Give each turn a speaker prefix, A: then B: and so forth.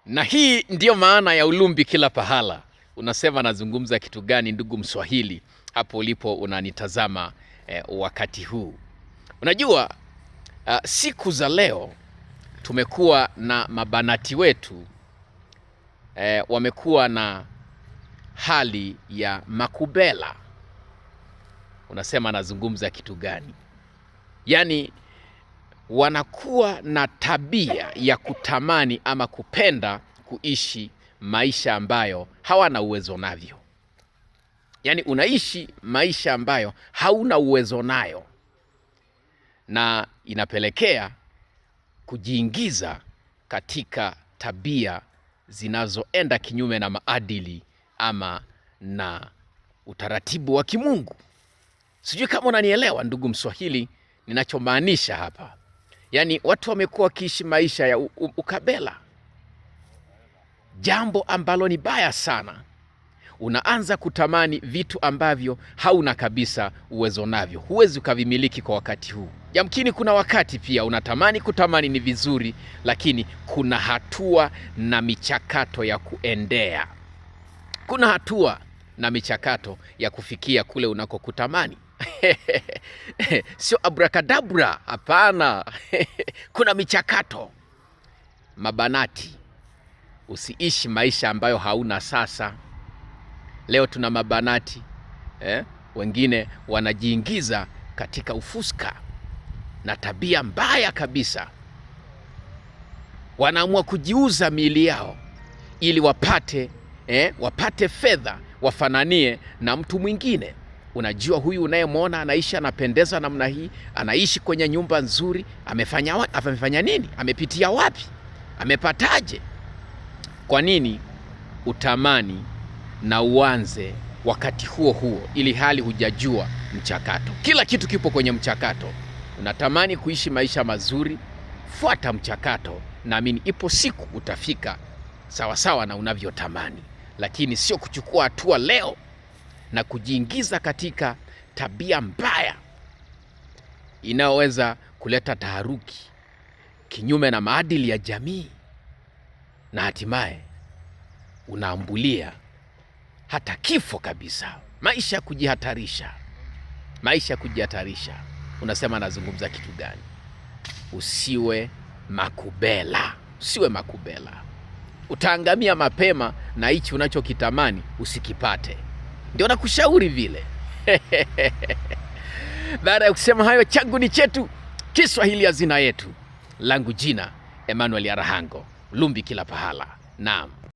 A: Na hii ndiyo maana ya ulumbi kila pahala. Unasema nazungumza kitu gani, ndugu Mswahili hapo ulipo unanitazama wakati huu? Unajua siku za leo tumekuwa na mabanati wetu wamekuwa na hali ya makubela. Unasema nazungumza kitu gani? Yaani wanakuwa na tabia ya kutamani ama kupenda kuishi maisha ambayo hawana uwezo navyo. Yaani unaishi maisha ambayo hauna uwezo nayo, na inapelekea kujiingiza katika tabia zinazoenda kinyume na maadili ama na utaratibu wa kimungu. Sijui kama unanielewa ndugu Mswahili ninachomaanisha hapa. Yaani watu wamekuwa wakiishi maisha ya ukabela, jambo ambalo ni baya sana. Unaanza kutamani vitu ambavyo hauna kabisa uwezo navyo, huwezi ukavimiliki kwa wakati huu. Yamkini kuna wakati pia unatamani, kutamani ni vizuri, lakini kuna hatua na michakato ya kuendea. Kuna hatua na michakato ya kufikia kule unakokutamani. Sio abrakadabra, hapana. Kuna michakato. Mabanati, usiishi maisha ambayo hauna sasa. Leo tuna mabanati wengine wanajiingiza katika ufuska na tabia mbaya kabisa. Wanaamua kujiuza miili yao ili wapate fedha, wafananie na mtu mwingine. Unajua, huyu unayemwona anaishi anapendeza namna hii, anaishi kwenye nyumba nzuri, amefanya nini? Amepitia wapi? Amepataje? Kwa nini utamani na uanze wakati huo huo, ili hali hujajua mchakato? Kila kitu kipo kwenye mchakato. Unatamani kuishi maisha mazuri, fuata mchakato. Naamini ipo siku utafika sawasawa na unavyotamani, lakini sio kuchukua hatua leo na kujiingiza katika tabia mbaya inayoweza kuleta taharuki, kinyume na maadili ya jamii, na hatimaye unaambulia hata kifo kabisa. Maisha ya kujihatarisha. Unasema nazungumza kitu gani? Usiwe makubela. Utaangamia mapema, na hichi unachokitamani usikipate. Ndio nakushauri vile. Baada ya kusema hayo, changu ni chetu, Kiswahili hazina yetu. Langu jina Emmanuel Arahango, ulumbi kila pahala. Naam.